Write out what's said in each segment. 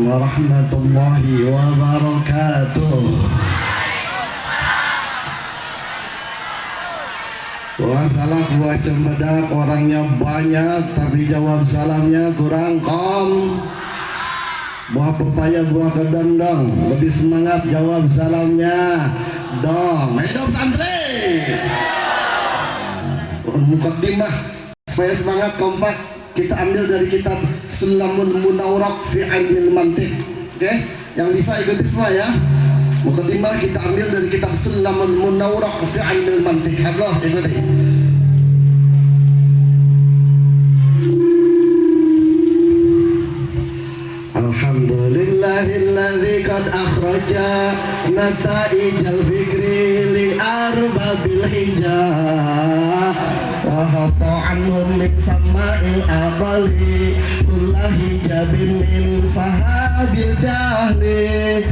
warahmatullahi wabarakatuh. Wah, salah buah Cempedak, orangnya banyak tapi jawab salamnya kurang kom. Buah pepaya, buah kedondong, lebih semangat jawab salamnya dong. Hidup santri. Mukaddimah supaya semangat kompak, kita ambil dari kitab Sulamul Munawwarah fi Ilmil Mantiq. Oke, yang bisa ikuti semua ya. Mukaddimah kita ambil dari kitab Sulamul Munawwarah fi Ilmil Mantiq. Allah ikuti. Alhamdulillahilladzi qad akhraja nataijal fikri li arbabil hijah wa hatta anhum min sama'il aqali kullu hijabin min sahabil jahli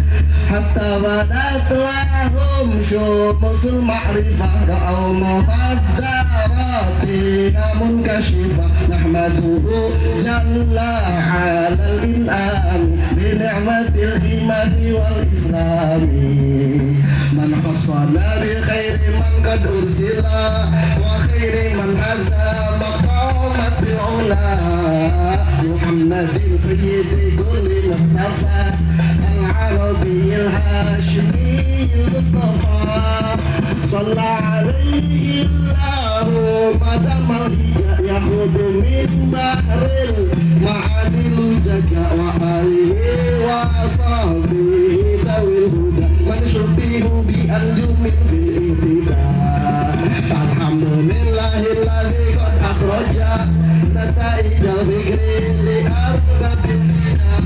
hatta badat lahum syumusul ma'rifah ra'au muhaddarati namun kashifah nahmaduhu jalla alal in'am bi ni'matil himadi wal islami man khassana bi khairi man qad ursila wa khairi man haza maqamat bi'ula Muhammadin sayyidi kulli muqtafa al-arabi al-hashimi al-mustafa salla alaihi allahu madamal hija yahudu min bahril ma'adil jaja wa alihi wa sahbihi dawil huda man syubihu bi anjumin fil ibtidah alhamdulillahilladzi qad akhraja nataijal fikri li arbabil hijah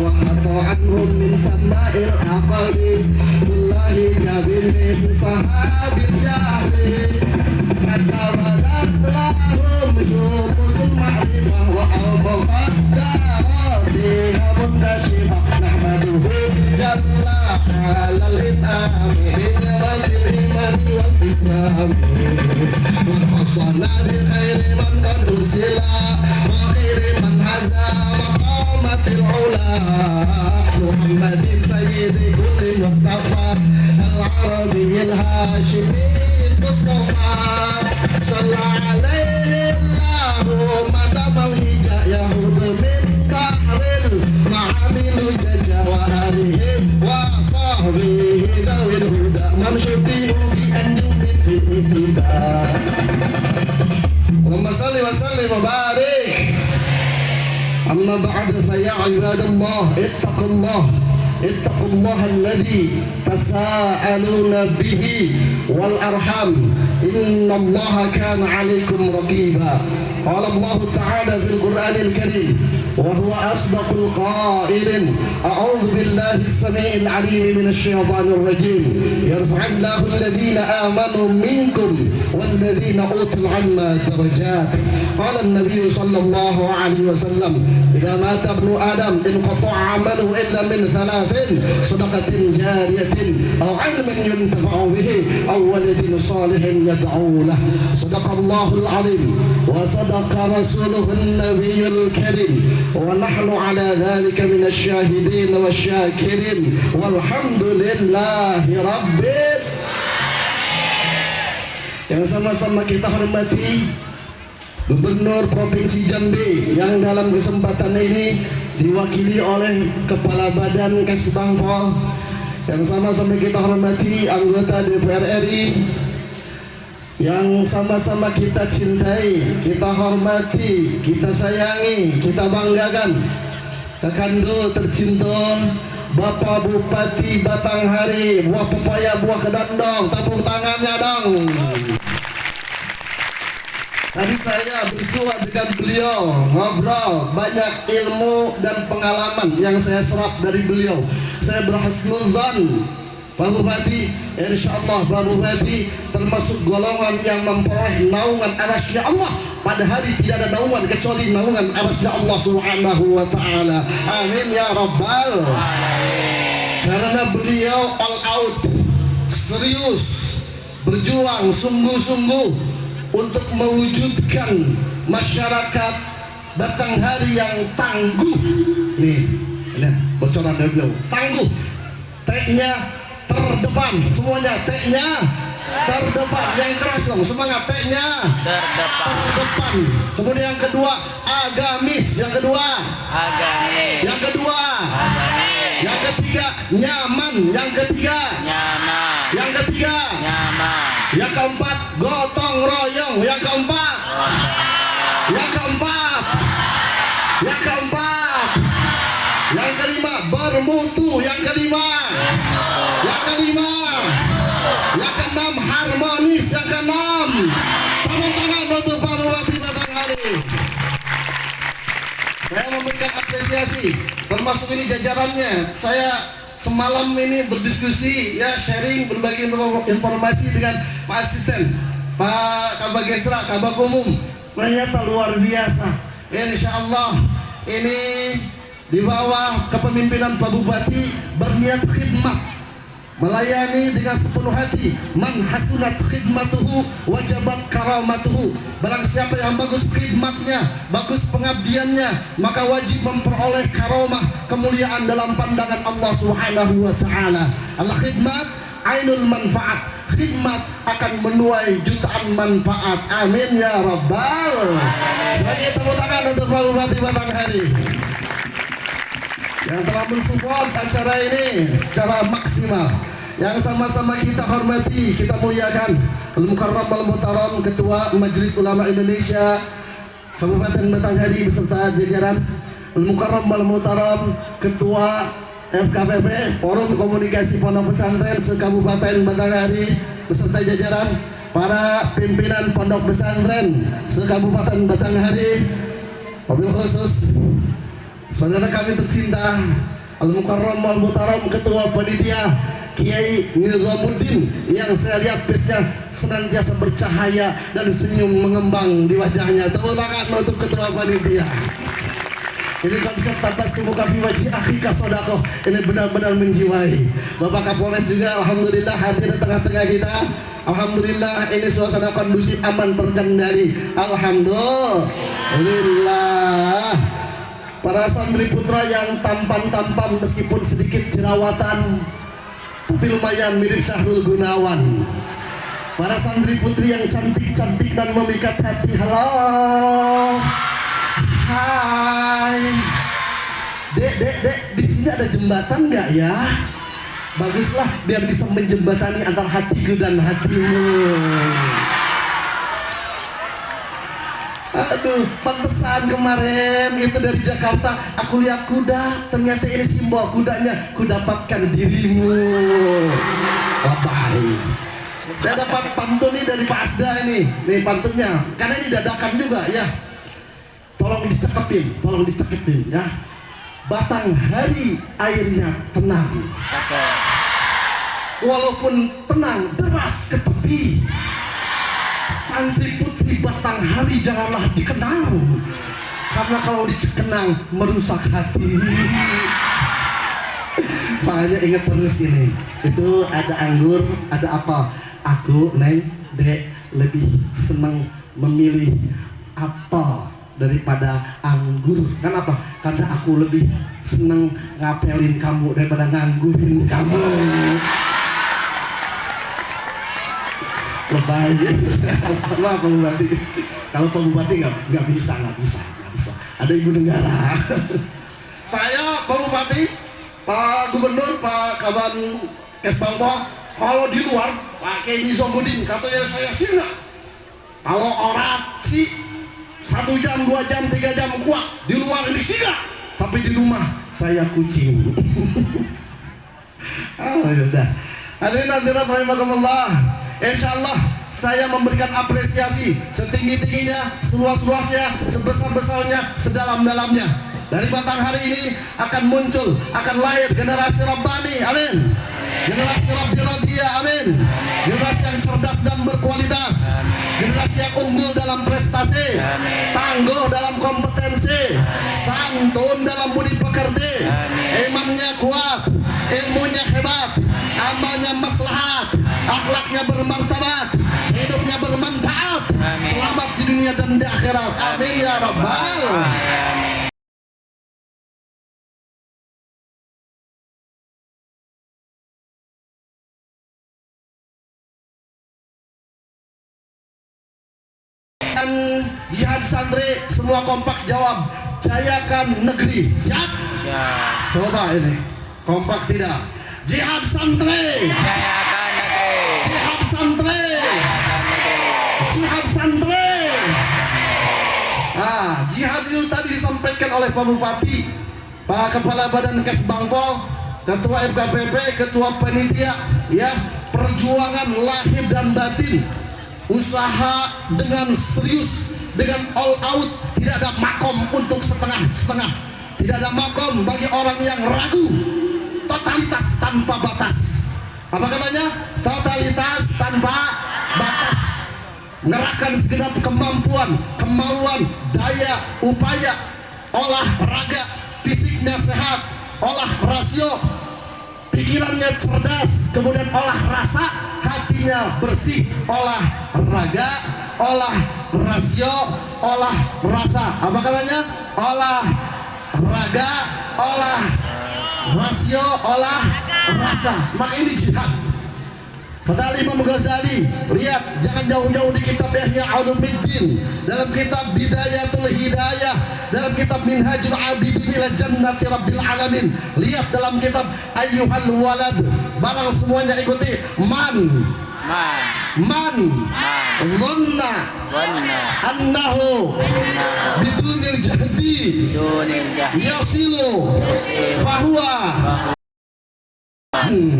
wa hatta anhum min sama'il aqali billahi jabin min sahabil jahli hatta badat lahum syumusul ma'rifah wa al-muqaddarati hamun kashifah nahmaduhu jalla alal in'ami bi ni'matil imani wal islam wa khassana bil khairi man qad ursila wa khairi man haza maqamatil ula Muhammadin sayyidi kulli muqtafa al-arabi al-hashimi al-mustafa salla alaihi allahu madamal hija yahud min bahril ma'adil jaja wa alihi wa sahbihi dawil huda man syubihu bi anjumin fil ibtidah Allahumma salli wa sallim wa barik. Amma ba'd fa ya ibadallah ittaqullah alladhi tasaaluna bihi wal arham innallaha kana 'alaykum raqiba. Qala Allah ta'ala fil Qur'anil Karim wa huwa asdaqul qailin a'udzu billahi as-sami'il 'alim minasy syaithanir rajim yarfa'illahu alladhina amanu minkum walladhina utul 'ilma darajat. Qala an-nabiy sallallahu alaihi wasallam idza mata ibnu adam inqata'a 'amaluhu illa min thalathin sadaqatin jariyatin aw 'ilmin yuntafa'u bihi aw waladin salihin yad'u lahu. Sadaqallahul 'azim wa sadaqa rasuluhun nabiyyul karim wa nahnu 'ala dhalika minasy syahidin wasyakirin walhamdulillahi rabbil alamin. Yang sama-sama kita hormati Gubernur Provinsi Jambi yang dalam kesempatan ini diwakili oleh Kepala Badan Kesbangpol, yang sama-sama kita hormati anggota DPR RI, yang sama-sama kita cintai, kita hormati, kita sayangi, kita banggakan Kakando tercinta Bapak Bupati Batanghari, buah pepaya, buah kedondong, tepuk tangannya dong. Tadi saya bersua dengan beliau, ngobrol, banyak ilmu dan pengalaman yang saya serap dari beliau. Saya berhusnuzan Pak Bupati, insyaallah Pak Bupati termasuk golongan yang memperoleh naungan arasy Allah. Pada hari tidak ada naungan kecuali naungan arasy Allah Subhanahu wa taala. Amin ya rabbal alamin. Karena beliau all out, serius, berjuang sungguh-sungguh untuk mewujudkan masyarakat Batanghari yang tangguh. Nih, bocoran dari beliau. Tangguh, T-nya terdepan, semuanya T-nya terdepan. Yang keras dong, semangat. T-nya terdepan. Kemudian yang kedua agamis, yang kedua agamis, yang kedua agamis, yang ketiga nyaman, yang ketiga nyaman, yang ketiga nyaman, yang keempat gotong royong, yang keempat yang keempat, yang keempat, yang kelima bermutu, yang kelima, yang kelima, yang keenam harmonis, yang keenam. Tepuk tangan untuk Pak Bupati Batanghari. Saya memberikan apresiasi, termasuk ini jajarannya. Saya semalam ini berdiskusi, ya sharing, berbagi informasi dengan Pak Asisten, Pak Kabag Gesra, Kabag Umum. Ternyata luar biasa. Insya Allah ini di bawah kepemimpinan Pak Bupati berniat khidmat, melayani dengan sepenuh hati. Man hasunat khidmatuhu wajabat karamatuhu. Barang siapa yang bagus khidmatnya, bagus pengabdiannya, maka wajib memperoleh karamah, kemuliaan dalam pandangan Allah Subhanahu wa taala. Al khidmat ainul manfaat. Khidmat akan menuai jutaan manfaat. Amin ya rabbal. Sebagai tepuk tangan untuk Pak Bupati Batanghari yang telah mensupport acara ini secara maksimal. Yang sama-sama kita hormati, kita muliakan Al-Mukarram Al-Muhtaram Ketua Majelis Ulama Indonesia Kabupaten Batanghari beserta jajaran, Al-Mukarram Al-Muhtaram Ketua FKPP Forum Komunikasi Pondok Pesantren se-Kabupaten Batanghari beserta jajaran, para pimpinan Pondok Pesantren se-Kabupaten Batanghari, wabil khusus saudara kami tercinta Al-Mukarram Al-Muhtaram Ketua Panitia Kiai Nizamuddin, yang saya lihat face-nya senantiasa bercahaya dan senyum mengembang di wajahnya. Tepuk tangan untuk Ketua Panitia. Ini konsep tabassum fi wajhi akhika sedekah, ini benar-benar menjiwai. Bapak Kapolres juga alhamdulillah hadir di tengah-tengah kita. Alhamdulillah ini suasana kondusif, aman, terkendali. Alhamdulillah. Para santri putra yang tampan-tampan meskipun sedikit jerawatan, tapi lumayan mirip Syahrul Gunawan. Para santri putri yang cantik-cantik dan memikat hati. Halo. Hai. Dek, di sini ada jembatan nggak ya? Baguslah, biar bisa menjembatani antara hatiku dan hatimu. Aduh, pantesan kemarin itu dari Jakarta aku lihat kuda, ternyata ini simbol kudanya, ku dapatkan dirimu. Oh, baik. Saya dapat pantun nih dari Pak Asda ini. Nih pantunnya, karena ini dadakan juga ya. Tolong dicekepin ya. Batanghari airnya tenang. Walaupun tenang, deras ke tepi. Santri putri Batanghari janganlah dikenang, karena kalau dikenang merusak hati. Soalnya ingat terus ini, itu ada anggur, ada apa? Aku, Neng, Dek, lebih senang memilih apel daripada anggur. Kenapa? Karena aku lebih senang ngapelin kamu daripada nganggurin kamu. Lebay. Apa Pak Bupati? Kalau Pak Bupati nggak bisa. Ada ibu negara. Saya Pak Bupati, Pak Gubernur, Pak Kaban Kesbangpo, kalau di luar pakai Nizamuddin, katanya saya singa. Kalau orasi 1 jam, 2 jam, 3 jam kuat, di luar ini singa, tapi di rumah saya kucing. Oh ya udah. Hadirin hadirat rahimakumullah. Insyaallah saya memberikan apresiasi setinggi-tingginya, seluas-luasnya, sebesar-besarnya, sedalam-dalamnya. Dari Batanghari ini akan muncul, akan lahir generasi Rabbani, amin. Generasi Rabbi Radiyah, amin. Generasi yang cerdas dan berkualitas, generasi yang unggul dalam prestasi, tangguh dalam kompetensi, santun dalam budi pekerti, imannya kuat, ilmunya hebat, amalnya maslahat, akhlaknya bermartabat, hidupnya bermanfaat, selamat di dunia dan di akhirat, amin ya rabbal. santri semua kompak jawab, jayakan negeri. Siap? Siap. Coba ini kompak tidak? Jihad santri, Jayakan negeri. jihad santri, Jayakan negeri. jihad santri. Jihad itu tadi disampaikan oleh Pak Bupati, Pak Kepala Badan Kes Bangpol, Ketua FKPP, Ketua Panitia, ya, perjuangan lahir dan batin, usaha dengan serius, dengan all out, tidak ada makom untuk setengah-setengah, tidak ada makom bagi orang yang ragu, totalitas tanpa batas. Apa katanya? Totalitas tanpa batas. Mengerahkan segenap kemampuan, kemauan, daya, upaya, olahraga, fisiknya sehat, olah rasio, pikirannya cerdas, kemudian olah rasa, hatinya bersih, olahraga, olah rasio, olah rasa. Apa katanya? Olahraga, olah rasio, olah rasa. Maka ini jihad. Kata Imam Ghazali, lihat, jangan jauh-jauh di kitab Ihya Ulumuddin, dalam kitab Bidayatul Hidayah, dalam kitab Minhajul Abidin ila Jannati Rabbil Alamin. Lihat dalam kitab Ayyuhal Walad, barang semuanya ikuti. Man dhanna annahu bidunil jahdi yasilu fahuwa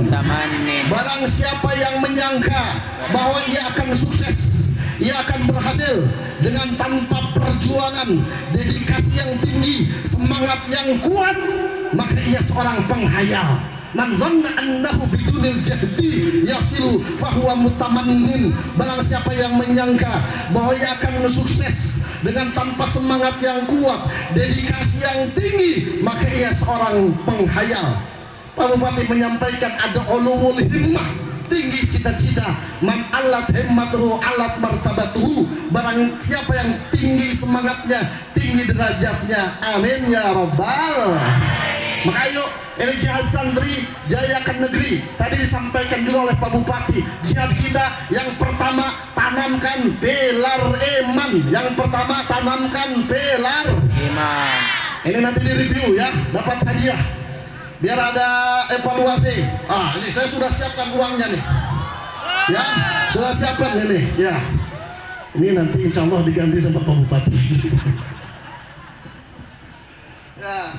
Tamannin. Barang siapa yang menyangka bahwa ia akan sukses, ia akan berhasil dengan tanpa perjuangan, dedikasi yang tinggi, semangat yang kuat, maka ia seorang penghayal. Man dhanna annahu bidunil jahdi yasilu fahuwa mutamannin. Barang siapa yang menyangka bahwa ia akan sukses dengan tanpa semangat yang kuat, dedikasi yang tinggi, maka ia seorang penghayal. Pak Bupati menyampaikan ada ulul himmah, tinggi cita-cita. Man alat himmatuhu alat martabatuhu. Barang siapa yang tinggi semangatnya, tinggi derajatnya. Amin ya rabbal. Maka ayo, ini jihad santri, jayakan negeri. Tadi disampaikan juga oleh Pak Bupati, jihad kita yang pertama tanamkan pilar iman. Yang pertama tanamkan pilar Iman. ini nanti direview ya, dapat hadiah. Biar ada evaluasi. Ini saya sudah siapkan uangnya nih. Ya, sudah siapkan ini. Ya, ini nanti insya Allah diganti sama Pak Bupati. Ya,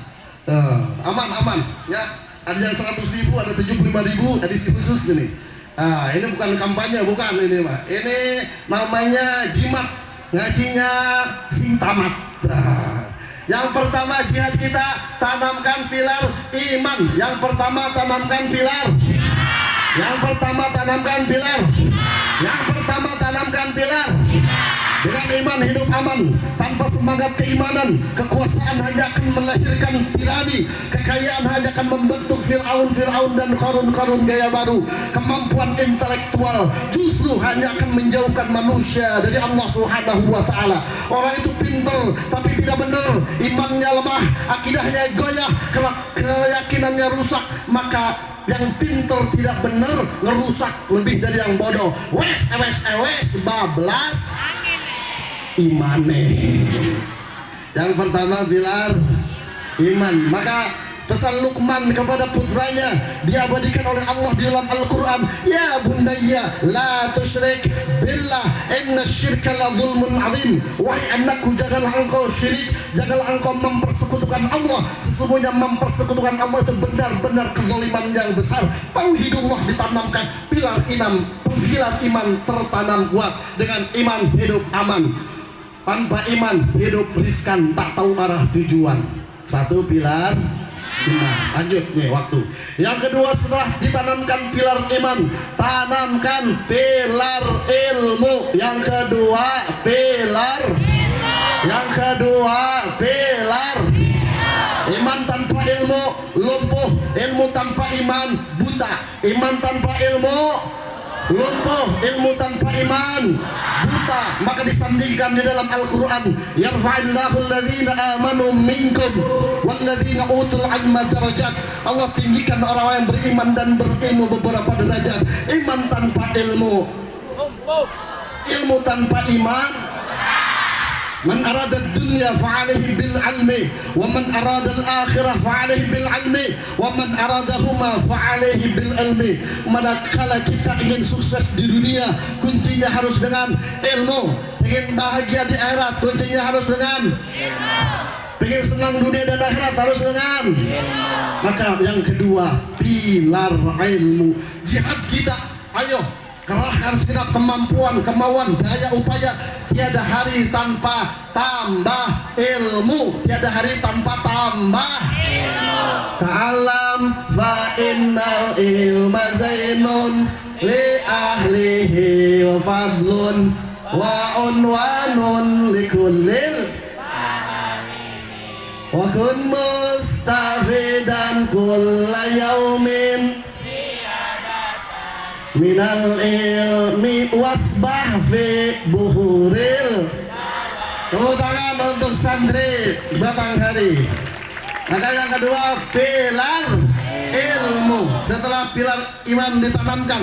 aman. Ya, ada yang 100.000, ada 75.000, edisi khusus ini. Ini bukan kampanye, bukan ini Pak. Ini namanya jimat, ngajinya sing tamat. Yang pertama jihad kita tanamkan pilar iman. Yang pertama tanamkan pilar. Yang pertama tanamkan pilar. Yang pertama tanamkan pilar. Dengan iman hidup aman. Tanpa semangat keimanan, kekuasaan hanya akan melahirkan tirani. Kekayaan hanya akan membentuk Fir'aun dan Qarun gaya baru. Kemampuan intelektual justru hanya akan menjauhkan manusia dari Allah Subhanahu wa Ta'ala. Orang itu pintar tapi tidak benar, imannya lemah, akidahnya goyah, keyakinannya rusak. Maka yang pintar tidak benar ngerusak lebih dari yang bodoh. Wes bablas imane. Yang pertama pilar iman. Maka pesan Luqman kepada putranya diabadikan oleh Allah di dalam Al-Quran. Ya bunayya la tusyrik billah inna syirka la zulmun azim. Wahai anakku, janganlah engkau syirik, janganlah engkau mempersekutukan Allah. Sesungguhnya mempersekutukan Allah itu benar-benar kezaliman yang besar. Tauhidullah ditanamkan, pilar iman tertanam kuat. Dengan iman hidup aman. Tanpa iman hidup riskan, tak tahu arah tujuan. Satu pilar iman. Lanjut nih waktu. Yang kedua, setelah ditanamkan pilar iman, tanamkan pilar ilmu. Yang kedua pilar iman tanpa ilmu lumpuh, ilmu tanpa iman buta. Iman tanpa ilmu lumpuh, ilmu tanpa iman buta. Maka disandingkan di dalam Al-Quran, yarfa'illahu alladhina amanu minkum walladhina utul ilma darajat. Allah tinggikan orang-orang yang beriman dan berilmu beberapa derajat. Iman tanpa ilmu, ilmu tanpa iman Man arada dunya fa'alaihi bil ilmi wa man arada al-akhirah fa'alaihi bil ilmi wa man aradahuma fa'alaihi bil ilmi. Manakala kita ingin sukses di dunia, kuncinya harus dengan ilmu. Ingin bahagia di akhirat, kuncinya harus dengan ilmu. Pengen senang dunia dan akhirat harus dengan ilmu. Maka yang kedua, pilar ilmu. Jihad kita, ayo kerahkan segenap kemampuan, kemauan, daya upaya. Tiada hari tanpa tambah ilmu, tiada hari tanpa tambah ilmu. Ta'alam fa innal ilma zainun li ahlihi wa fadlun wa unwanun likullil wa kun mustafidan kulla yaumin minal ilmi wasbah fi buhuril. Tepuk tangan untuk santri Batanghari. Maka yang kedua, pilar ilmu. Setelah pilar iman ditanamkan,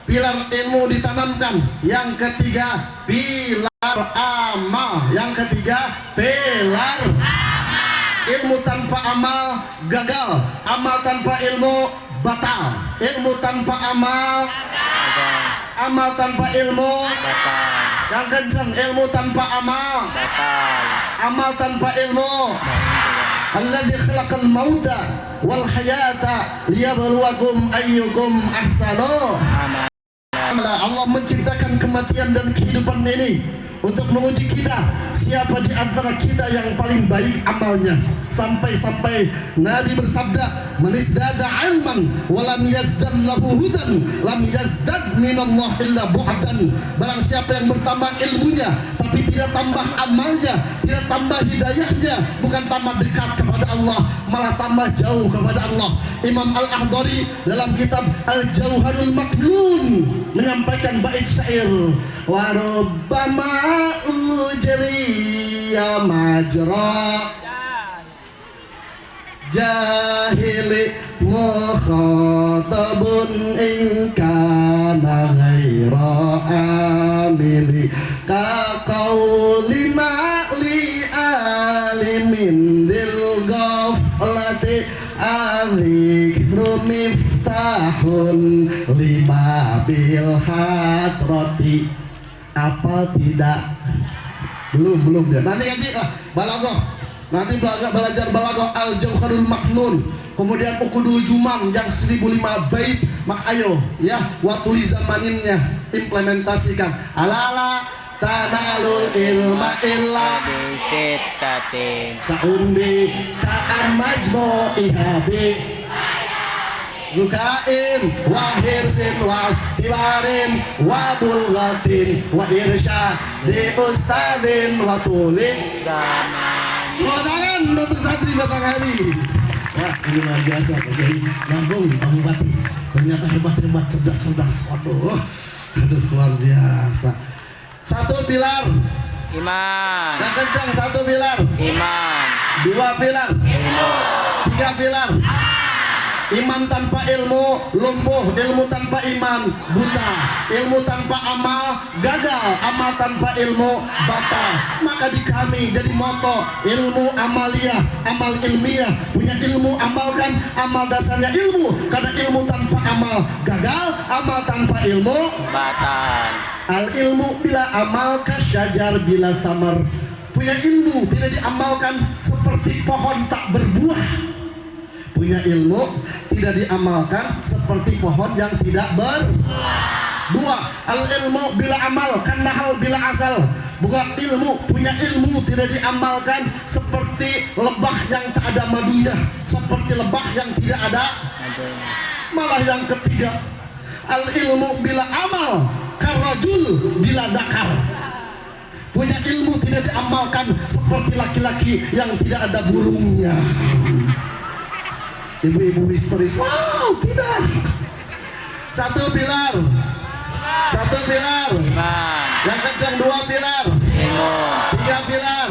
pilar ilmu ditanamkan. Yang ketiga, pilar amal. Yang ketiga, pilar ilmu tanpa amal gagal. Amal tanpa ilmu batal. Ilmu tanpa amal batal. Amal tanpa ilmu batal. Yang kencang, ilmu tanpa amal batal. Amal tanpa ilmu alladzi khalaqal mauta wal hayata liyabluwakum ayyukum ahsanu amala. Allah menciptakan kematian dan kehidupan ini untuk menguji kita, siapa di antara kita yang paling baik amalnya. Sampai-sampai Nabi bersabda, man izdada ilman walam yazdad lahu hudan lam yazdad minallah illa bu'dan. Barang siapa yang bertambah ilmunya tapi tidak tambah amalnya, tidak tambah hidayahnya, bukan tambah dekat kepada Allah, malah tambah jauh kepada Allah. Imam Al-Akhdari dalam kitab Al-Jauharul Maknun menyampaikan bait syair, wa rubbama ujriya majra jahili mukhatabun in kana ghaira amili ka qaulina li alimin dil ghaflati adzikru miftahun libabil hadrati. Apa tidak? Belum ya. Nanti balaghah. Nanti belajar balaghah Al-Jauharul Maknun. Kemudian Uqudul Juman yang 1005 bait. Maka ayo ya, waktu zamaninnya implementasikan. Alala tanalul ilma illa Bisittati saundi ka'an majmu'ihabi Gukain wa hirsin wa istiwarin wa bulgatin wa irsyad di ustadin wa tulin zaman. Tangan untuk santri Batanghari. Wah, ini luar biasa. Jadi nyambung Pak Bupati. Ternyata hebat-hebat, cerdas. Aduh, luar biasa. Satu pilar Iman. yang kencang, satu pilar. Iman. Dua pilar. Ilmu. Tiga pilar. Iman tanpa ilmu lumpuh, ilmu tanpa iman buta, ilmu tanpa amal gagal, amal tanpa ilmu batal. Maka di kami jadi moto ilmu amaliyah, amal ilmiah. Punya ilmu amalkan, amal dasarnya ilmu. Karena ilmu tanpa amal gagal, amal tanpa ilmu Batal. al ilmu bila amal kasyajar bila samar. Punya ilmu tidak diamalkan seperti pohon tak berbuah. Punya ilmu tidak diamalkan seperti pohon yang tidak berbuah. Al ilmu bila amal kan nahal bila asal. Bukan ilmu, punya ilmu tidak diamalkan seperti lebah yang tak ada madunya, seperti lebah yang tidak ada. Malah yang ketiga, al ilmu bila amal karajul bila zakar. Punya ilmu tidak diamalkan seperti laki-laki yang tidak ada burungnya. Ibu-ibu histeris, wow, tidak. Satu pilar. Iman. Yang kencang dua pilar. Ilmu. Tiga pilar.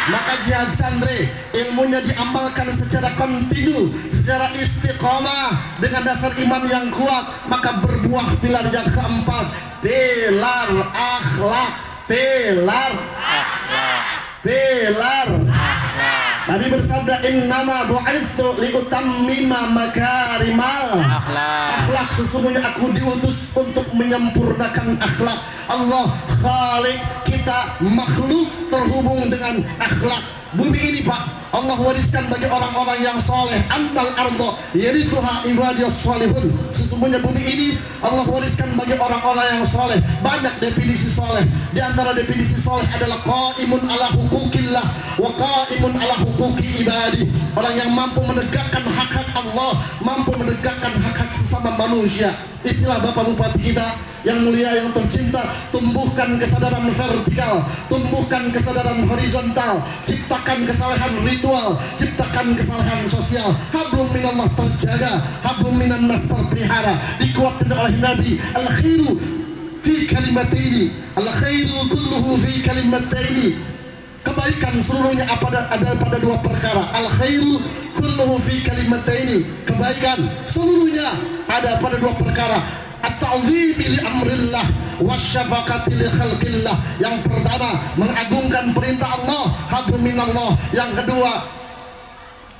Maka jihad santri ilmunya diamalkan secara kontinu, secara istiqomah dengan dasar iman yang kuat. Maka berbuah pilar yang keempat, pilar akhlak. pilar, akhlak, pilar. akhlak, Nabi bersabda, innama bu'itsu liutammima makarimal akhlak, akhlak. Sesungguhnya aku diutus untuk menyempurnakan akhlak. Allah Khalik kita makhluk terhubung dengan akhlak. Bumi ini Pak, Allah wariskan bagi orang-orang yang soleh. Annal ardo yarithuha ibadiyas solihun. Sesungguhnya bumi ini Allah wariskan bagi orang-orang yang soleh. Banyak definisi soleh. Di antara definisi soleh adalah qaimun ala hukukillah wa qaimun ala hukuki ibadi. Orang yang mampu menegakkan hak-hak Allah, mampu menegakkan hak-hak sesama manusia. Istilah Bapak Bupati kita yang mulia, yang tercinta, tumbuhkan kesadaran vertikal, tumbuhkan kesadaran horizontal, ciptakan kesalahan ritual, ciptakan kesalahan sosial. Hablum minallah terjaga, hablum minan nas terpelihara, dikuatkan oleh Nabi. Al khairu fi kalimataini, al khairu kulluhu fi kalimataini. Kebaikan seluruhnya ada pada dua perkara. Al khairu kulluhu fi kalimataini. Kebaikan seluruhnya ada pada dua perkara. At-ta'zimi li amrillah wasyafaqati li khalqillah. Yang pertama, mengagungkan perintah Allah, hablum minallah. Yang kedua,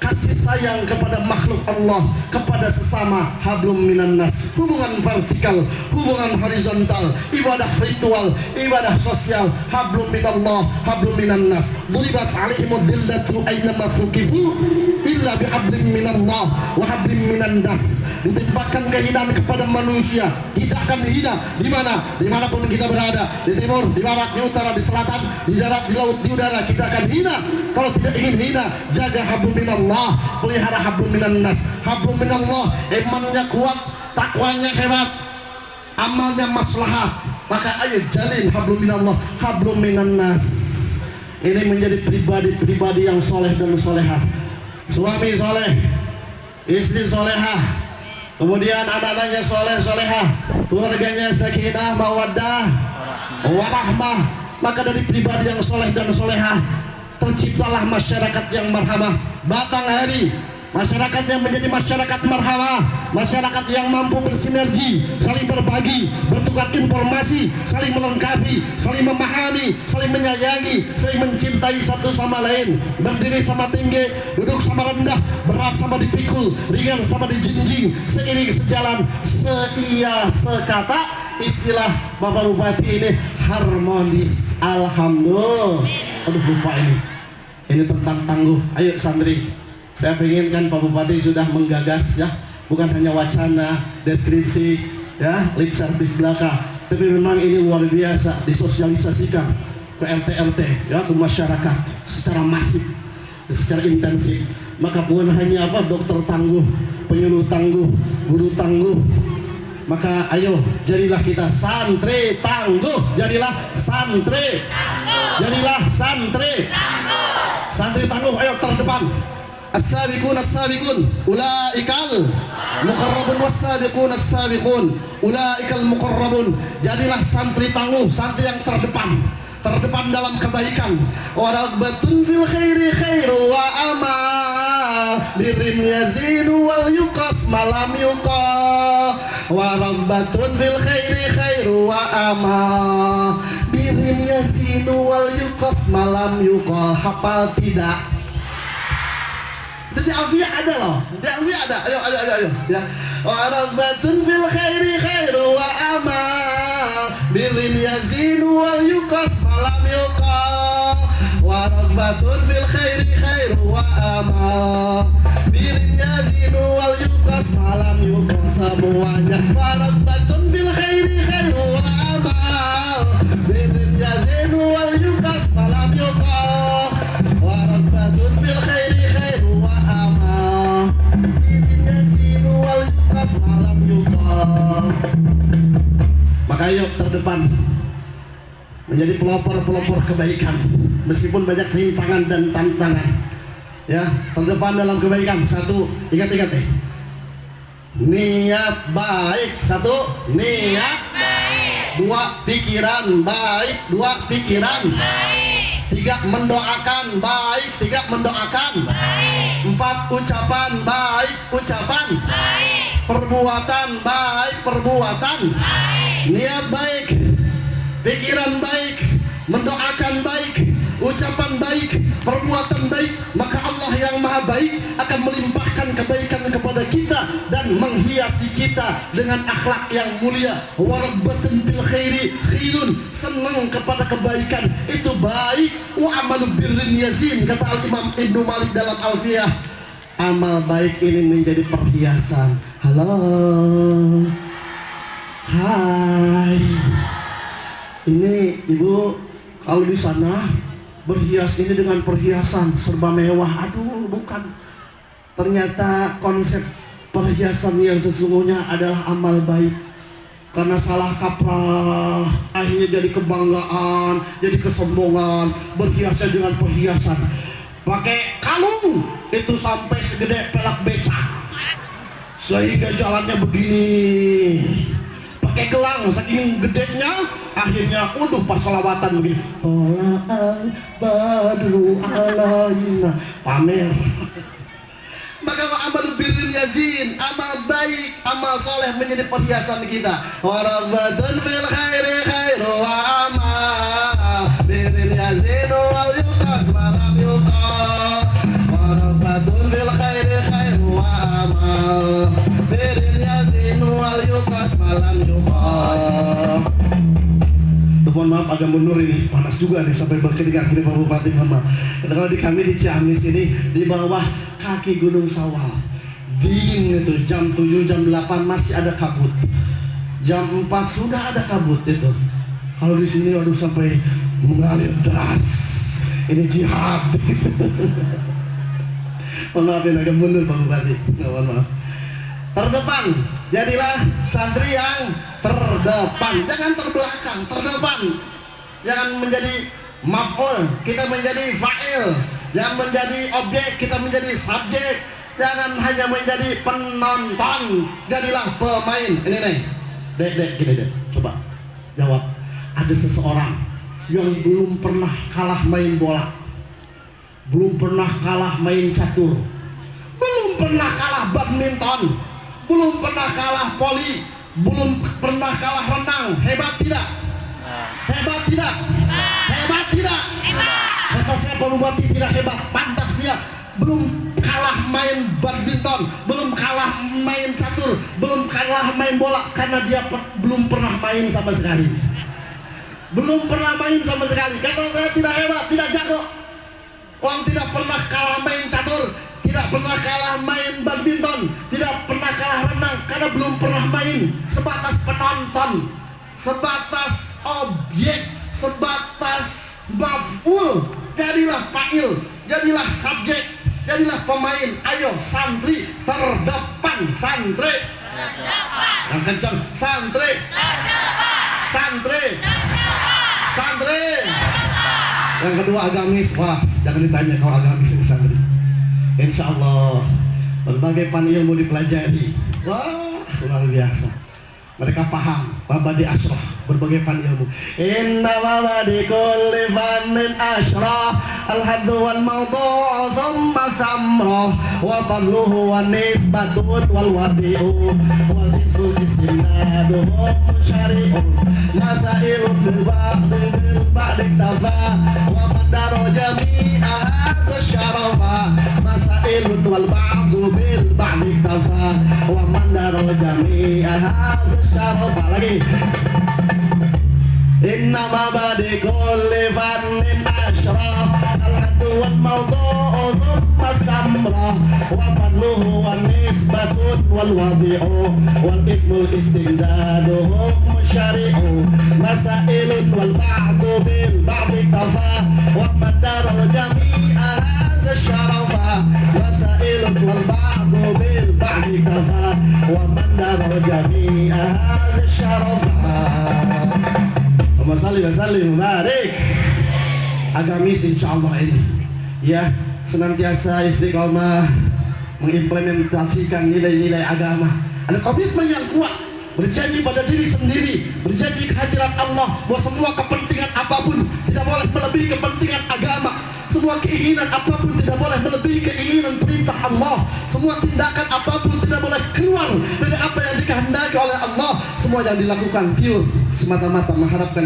kasih sayang kepada makhluk Allah, kepada sesama, hablum minan nas. Hubungan vertikal, hubungan horizontal, ibadah ritual, ibadah sosial, hablum minallah, hablum minan nas. Duribat alaihimud dhillatu aynama thuqifu illa bihablim minallah wa hablim minan nas. Ditimpakan kehinaan kepada manusia, kita akan hina di mana? Dimanapun kita berada, di timur, di barat, di utara, di selatan, di darat, di laut, di udara, kita akan hina. Kalau tidak ingin hina, jaga hablum minallah, pelihara hablum minan nas. Hablum minallah, imannya kuat, takwanya hebat, amalnya maslahat. Maka ayo jalin hablum minallah, hablum minan nas. Ini menjadi pribadi-pribadi yang soleh dan solehah. Suami soleh, istri solehah, kemudian anak-anaknya soleh solehah, keluarganya sakinah mawaddah warahmah. Maka dari pribadi yang soleh dan solehah terciptalah masyarakat yang marhamah. Batang hari masyarakat yang menjadi masyarakat marhamah, masyarakat yang mampu bersinergi, saling berbagi, bertukar informasi, saling melengkapi, saling memahami, saling menyayangi, saling mencintai satu sama lain, berdiri sama tinggi, duduk sama rendah, berat sama dipikul, ringan sama dijinjing, seiring sejalan, seia sekata. Istilah Bapak Bupati ini harmonis. Alhamdulillah. Aduh lupa ini tentang tangguh. Ayo santri, saya pengen Pak Bupati sudah menggagas ya, bukan hanya wacana, deskripsi ya, lip service belaka, tapi memang ini luar biasa disosialisasikan ke RT ya, ke masyarakat secara masif, secara intensif. Maka bukan hanya dokter tangguh, penyuluh tangguh, guru tangguh. Maka ayo jadilah kita santri tangguh, jadilah santri tangguh, jadilah santri tangguh. Santri tangguh, ayo terdepan. As-sabiqun as-sabiqun ulaikal muqarrabun was-sabiqun as-sabiqun ulaikal muqarrabun. Jadilah santri tangguh, santri yang terdepan dalam kebaikan. Wa ragbatun fil khairi khairu wa amal birim yazinu wal yuqas malam yuqa. Wa ragbatun fil khairi khairu wa amal birim yazinu wal yuqas malam yuqa. Hafal tidak? Jadi alfiah ada loh, di alfiah ada. Ayo ya. Wa ragbatun fil khairi khairu wa amal birim yazinu wal yuqas malam yuqa. Wa ragbatun fil khairi khairu wa amal birim yazinu wal yuqas malam yuqa. Semuanya wa ragbatun fil khairi khairu wa amal birim yazinu wal yuqas malam yuqa. Wa ragbatun fil khairi khairu wa amal birim yazinu wal yuqas malam yuqa. Maka yuk terdepan menjadi pelopor kebaikan, meskipun banyak rintangan dan tantangan ya, terdepan dalam kebaikan. Satu, ingat niat baik. Satu, niat baik. Dua, pikiran baik. Tiga, mendoakan baik. Empat, ucapan baik. Perbuatan baik. Niat baik, pikiran baik, mendoakan baik, ucapan baik, perbuatan baik, maka Allah yang maha baik akan melimpahkan kebaikan kepada kita dan menghiasi kita dengan akhlak yang mulia. Warabbatun bil khairi khairun, senang kepada kebaikan itu baik. Wa amalu birrin yazin, kata Al-Imam Ibnu Malik dalam Alfiyah, amal baik ini menjadi perhiasan. Halo, hai, ini ibu kalau di sana berhias ini dengan perhiasan serba mewah. Aduh, bukan. Ternyata konsep perhiasan yang sesungguhnya adalah amal baik. Karena salah kaprah, akhirnya jadi kebanggaan, jadi kesombongan, berhiasnya dengan perhiasan. Pakai kalung itu sampai segede pelak becak, sehingga jalannya begini. Pakai gelang saking gedenya, akhirnya pas selawatan begini. Tola'al badru alaina, pamer. Maka amal birrul yazin, amal baik, amal soleh menjadi perhiasan kita. Warabbatun bil khairi khairu wa amal birrul yazin wal yuqas malam yuqas. Warabbatun bil khairi khairu wa amal birrul yazin wal yuqas malam yuqas. Mohon maaf agak mundur ini, panas juga nih sampai berkeringat di Pak Bupati Mama. Dan kalau di kami di Ciamis ini di bawah kaki Gunung Sawal, dingin itu, jam 7 jam 8 masih ada kabut, jam 4 sudah ada kabut itu. Kalau di sini waduh sampai mengalir deras, ini jihad. Mohon maaf ya agak mundur Pak Bupati, mohon maaf. Terdepan, jadilah santri yang terdepan, jangan terbelakang, terdepan. Jangan menjadi maf'ul, kita menjadi fa'il. Jangan menjadi objek, kita menjadi subjek. Jangan hanya menjadi penonton, jadilah pemain. Ini nih, dek, gini dek, coba jawab. Ada seseorang yang belum pernah kalah main bola, belum pernah kalah main catur, belum pernah kalah badminton, belum pernah kalah voli, belum pernah kalah renang. Hebat tidak? Hebat tidak? Hebat tidak? Kata saya Pak Bupati tidak hebat. Pantas dia belum kalah main badminton, belum kalah main catur, belum kalah main bola, karena dia belum pernah main sama sekali. Belum pernah main sama sekali. Kata saya tidak hebat, tidak jago. Orang tidak pernah kalah main catur, tidak pernah kalah main badminton, tidak pernah kalah renang, karena belum pernah main. Sebatas penonton, sebatas objek, sebatas maf'ul. Jadilah fa'il, jadilah subjek, jadilah pemain. Ayo santri terdepan, santri terdepan. Yang kencang, santri terdepan. Santri terdepan. Santri terdepan. Yang kedua agamis. Wah, jangan ditanya kalau agamis ini santri. Insya Allah berbagai pan ilmu dipelajari. Wah, luar biasa. Mereka paham mabadi asyrah, berbagai pan ilmu. Inna mabadi kulli fannin asyrah, al-haddu wal mawdu' thumma thamrah, wa fadluhu wa nisbatun wal wadi'u wal isul istinadu syari'un masailun bil ba'di tafa wa madaro jami'a hadza syarafa masailun wal ba'du bil ba'di tafa wa madaro jami'a hadza syarafa. Lagi. Inna mabadi kulli fannin asyrah, al-haddu wal mawdu'u thumma thamrah, wa fadluhu wa nisbatun wal wadi'u wal ismul istimdadu hukmu syari'u masailun wal ba'du bil ba'di tafa wa madaru jami'a hadza syarafa masailun wal ba'du bil ba'di tafa wa madaru jami'a hadza syarafa. Allahumma salli mubarak. Agamis insya Allah ini ya senantiasa istiqomah mengimplementasikan nilai-nilai agama. Ada komitmen yang kuat, berjanji pada diri sendiri, berjanji kehadiran Allah bahwa semua kepentingan apapun tidak boleh melebihi kepentingan agama. Semua keinginan apapun tidak boleh melebihi keinginan perintah Allah. Semua tindakan apapun tidak boleh keluar dari apa yang dikehendaki oleh Allah. Semua yang dilakukan pure semata-mata mengharapkan